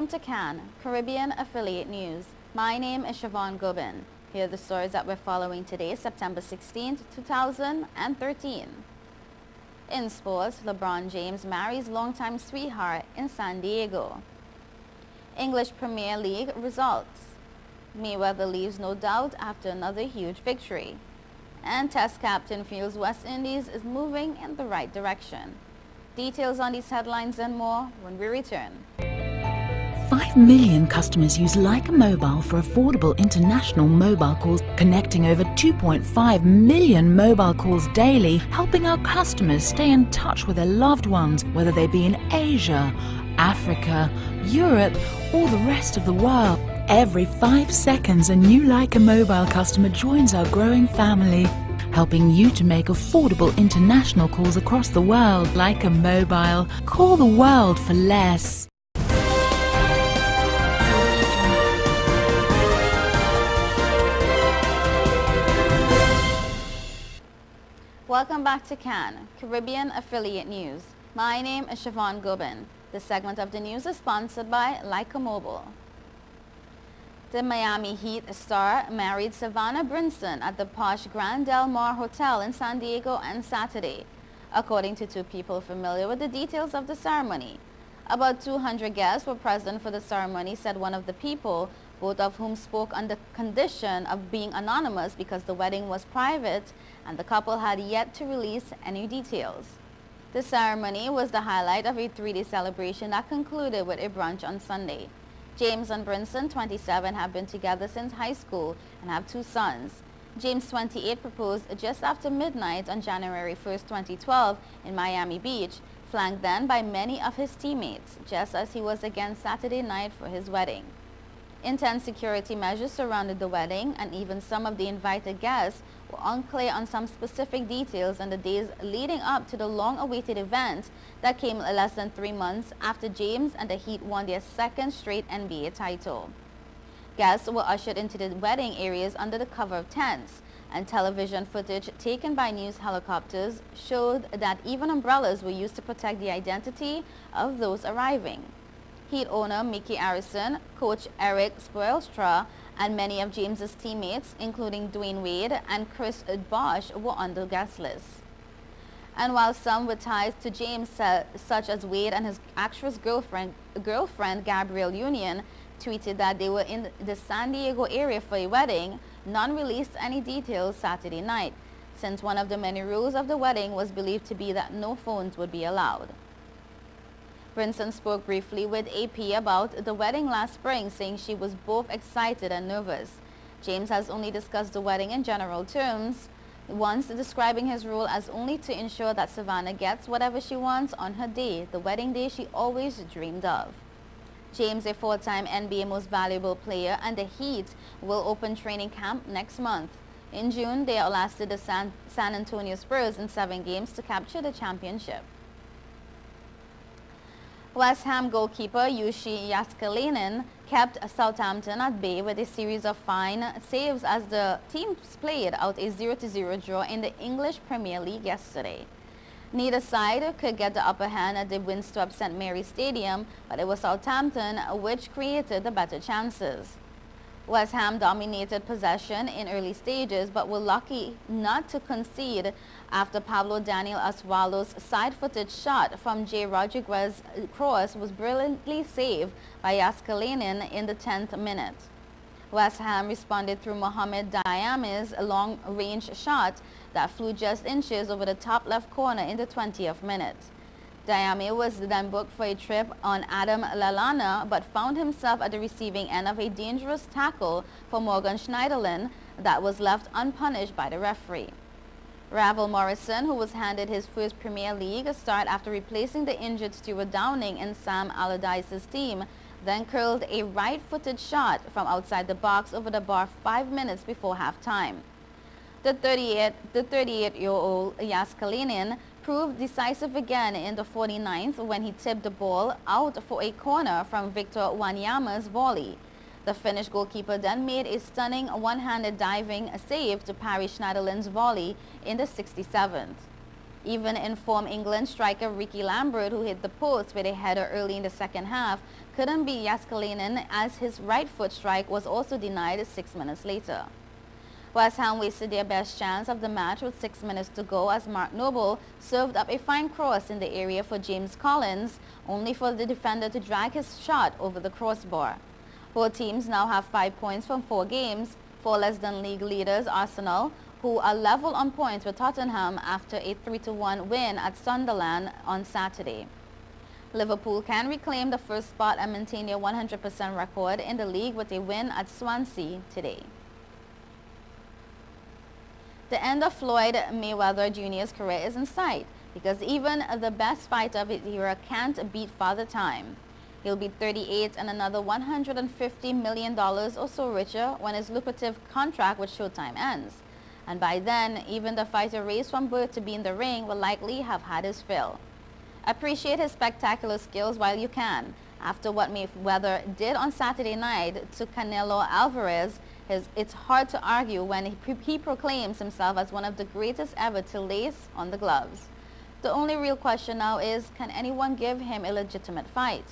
to CAN, Caribbean Affiliate News. My name is Siobhan Gubin. Here are the stories that we're following today, September 16, 2013. In sports, LeBron James marries longtime sweetheart in San Diego. English Premier League results. Mayweather leaves no doubt after another huge victory. And Test captain feels West Indies is moving in the right direction. Details on these headlines and more when we return. 5 million customers use Leica Mobile for affordable international mobile calls, connecting over 2.5 million mobile calls daily, helping our customers stay in touch with their loved ones, whether they be in Asia, Africa, Europe, or the rest of the world. Every 5 seconds, a new Leica Mobile customer joins our growing family, helping you to make affordable international calls across the world. Leica Mobile. Call the world for less. Welcome back to CAN, Caribbean Affiliate News. My name is Siobhan Gubin. This segment of the news is sponsored by Leica Mobile. The Miami Heat star married Savannah Brinson at the posh Grand Del Mar Hotel in San Diego on Saturday, according to 2 people familiar with the details of the ceremony. About 200 guests were present for the ceremony, said one of the people, both of whom spoke under condition of being anonymous because the wedding was private and the couple had yet to release any details. The ceremony was the highlight of a 3-day celebration that concluded with a brunch on Sunday. James and Brinson, 27, have been together since high school and have 2 sons. James, 28, proposed just after midnight on January 1, 2012 in Miami Beach, flanked then by many of his teammates, just as he was again Saturday night for his wedding. Intense security measures surrounded the wedding, and even some of the invited guests were unclear on some specific details in the days leading up to the long-awaited event that came less than 3 months after James and the Heat won their 2nd straight NBA title. Guests were ushered into the wedding areas under the cover of tents, and television footage taken by news helicopters showed that even umbrellas were used to protect the identity of those arriving. Heat owner Mickey Arison, coach Eric Spoelstra, and many of James's teammates, including Dwayne Wade and Chris Bosh, were on the guest list. And while some with ties to James, such as Wade and his actress girlfriend Gabrielle Union, tweeted that they were in the San Diego area for a wedding, none released any details Saturday night, since one of the many rules of the wedding was believed to be that no phones would be allowed. Brinson spoke briefly with AP about the wedding last spring, saying she was both excited and nervous. James has only discussed the wedding in general terms, once describing his role as only to ensure that Savannah gets whatever she wants on her day, the wedding day she always dreamed of. James, a 4-time NBA Most Valuable Player, and the Heat will open training camp next month. In June, they outlasted the San Antonio Spurs in 7 games to capture the championship. West Ham goalkeeper Jussi Jääskeläinen kept Southampton at bay with a series of fine saves as the teams played out a 0-0 draw in the English Premier League yesterday. Neither side could get the upper hand at the windswept St. Mary's Stadium, but it was Southampton which created the better chances. West Ham dominated possession in early stages, but were lucky not to concede after Pablo Daniel Osvaldo's side-footed shot from J. Rodriguez's cross was brilliantly saved by Jääskeläinen in the 10th minute. West Ham responded through Mohamed Diame's long-range shot that flew just inches over the top left corner in the 20th minute. Diame was then booked for a trip on Adam Lallana, but found himself at the receiving end of a dangerous tackle for Morgan Schneiderlin that was left unpunished by the referee. Ravel Morrison, who was handed his first Premier League start after replacing the injured Stuart Downing in Sam Allardyce's team, then curled a right-footed shot from outside the box over the bar 5 minutes before halftime. The 38-year-old Jääskeläinen proved decisive again in the 49th when he tipped the ball out for a corner from Victor Wanyama's volley. The Finnish goalkeeper then made a stunning one-handed diving save to parry Schneiderlin's volley in the 67th. Even in form England striker Ricky Lambert, who hit the post with a header early in the second half, couldn't beat Jääskeläinen as his right foot strike was also denied 6 minutes later. West Ham wasted their best chance of the match with 6 minutes to go as Mark Noble served up a fine cross in the area for James Collins, only for the defender to drag his shot over the crossbar. Both teams now have 5 points from 4 games, 4 less than league leaders Arsenal, who are level on points with Tottenham after a 3-1 win at Sunderland on Saturday. Liverpool can reclaim the first spot and maintain their 100% record in the league with a win at Swansea today. The end of Floyd Mayweather Jr.'s career is in sight because even the best fighter of his era can't beat Father Time. He'll be 38 and another $150 million or so richer when his lucrative contract with Showtime ends. And by then, even the fighter raised from birth to be in the ring will likely have had his fill. Appreciate his spectacular skills while you can. After what Mayweather did on Saturday night to Canelo Alvarez, it's hard to argue when he proclaims himself as one of the greatest ever to lace on the gloves. The only real question now is, can anyone give him a legitimate fight?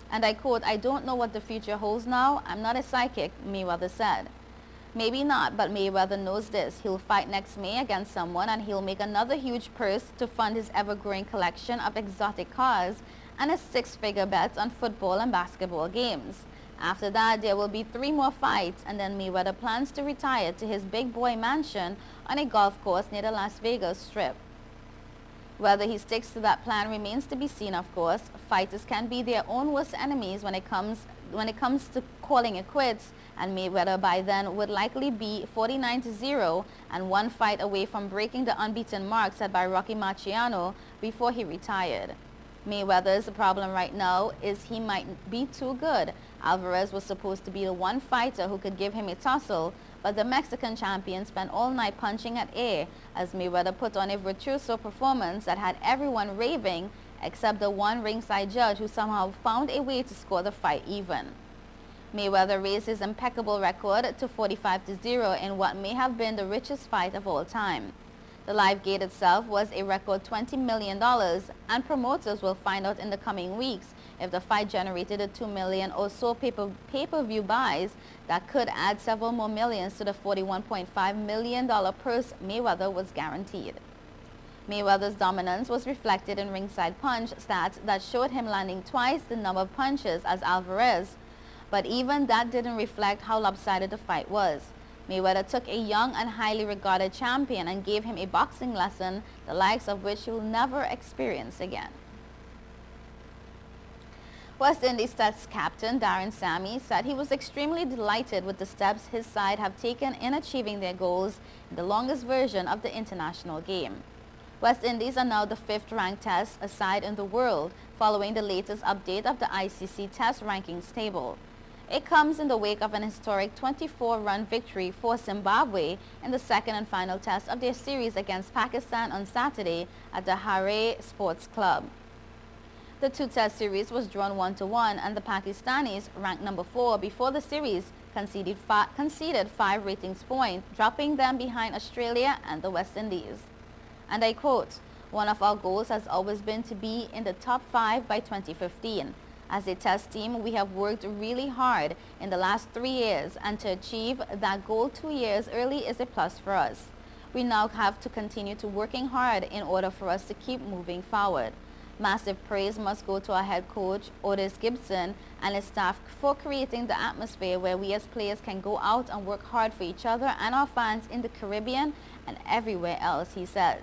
And I quote, "I don't know what the future holds now. I'm not a psychic," Mayweather said. Maybe not, but Mayweather knows this. He'll fight next May against someone and he'll make another huge purse to fund his ever-growing collection of exotic cars and his 6-figure bets on football and basketball games. After that, there will be 3 more fights, and then Mayweather plans to retire to his big boy mansion on a golf course near the Las Vegas Strip. Whether he sticks to that plan remains to be seen, of course. Fighters can be their own worst enemies when it comes to calling it quits, and Mayweather by then would likely be 49-0 and 1 fight away from breaking the unbeaten mark set by Rocky Marciano before he retired. Mayweather's problem right now is he might be too good. Alvarez was supposed to be the one fighter who could give him a tussle, but the Mexican champion spent all night punching at air as Mayweather put on a virtuoso performance that had everyone raving except the one ringside judge who somehow found a way to score the fight even. Mayweather raised his impeccable record to 45-0 in what may have been the richest fight of all time. The live gate itself was a record $20 million, and promoters will find out in the coming weeks if the fight generated the 2 million or so pay-per-view buys that could add several more millions to the $41.5 million purse Mayweather was guaranteed. Mayweather's dominance was reflected in ringside punch stats that showed him landing twice the number of punches as Alvarez, but even that didn't reflect how lopsided the fight was. Mayweather took a young and highly regarded champion and gave him a boxing lesson, the likes of which you'll never experience again. West Indies Test captain Darren Sammy said he was extremely delighted with the steps his side have taken in achieving their goals in the longest version of the international game. West Indies are now the 5th-ranked Test side in the world, following the latest update of the ICC Test rankings table. It comes in the wake of an historic 24-run victory for Zimbabwe in the second and final test of their series against Pakistan on Saturday at the Harare Sports Club. The 2-test series was drawn 1-1, and the Pakistanis, ranked number 4 before the series, conceded 5 ratings points, dropping them behind Australia and the West Indies. And I quote, "One of our goals has always been to be in the top 5 by 2015. As a test team, we have worked really hard in the last 3 years, and to achieve that goal 2 years early is a plus for us. We now have to continue to working hard in order for us to keep moving forward. Massive praise must go to our head coach, Otis Gibson, and his staff for creating the atmosphere where we as players can go out and work hard for each other and our fans in the Caribbean and everywhere else," he says.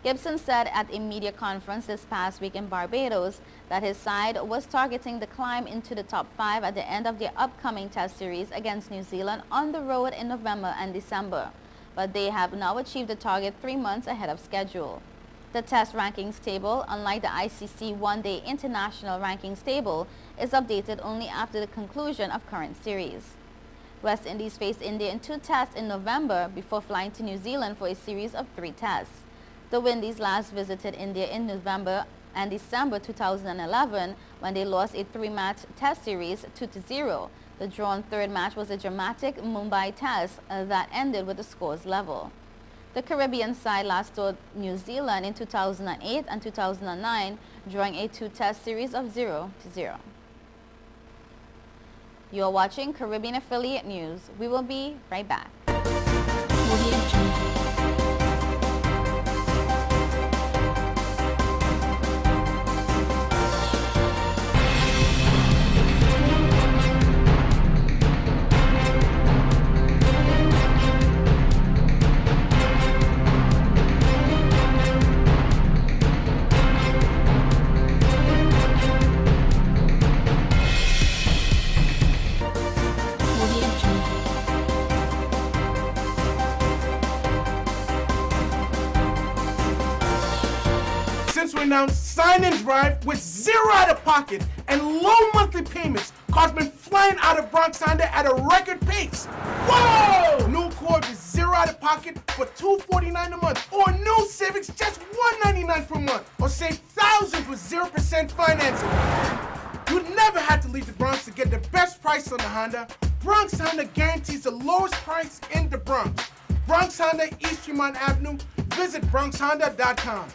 Gibson said at a media conference this past week in Barbados that his side was targeting the climb into the top 5 at the end of their upcoming test series against New Zealand on the road in November and December, but they have now achieved the target 3 months ahead of schedule. The test rankings table, unlike the ICC one-day international rankings table, is updated only after the conclusion of current series. West Indies faced India in 2 tests in November before flying to New Zealand for a series of 3 tests. The Windies last visited India in November and December 2011 when they lost a 3-match test series 2-0. The drawn 3rd match was a dramatic Mumbai test that ended with the scores level. The Caribbean side last toured New Zealand in 2008 and 2009, drawing a 2-test series of 0-0. You are watching Caribbean Affiliate News. We will be right back. Since we announced Sign and Drive with zero out of pocket and low monthly payments, cars been flying out of Bronx Honda at a record pace. Whoa! New Accord with zero out of pocket for $249 a month, or new Civics just $199 per month, or save thousands with 0% financing. You never have to leave the Bronx to get the best price on the Honda. Bronx Honda guarantees the lowest price in the Bronx. Bronx Honda, East Tremont Avenue. Visit BronxHonda.com.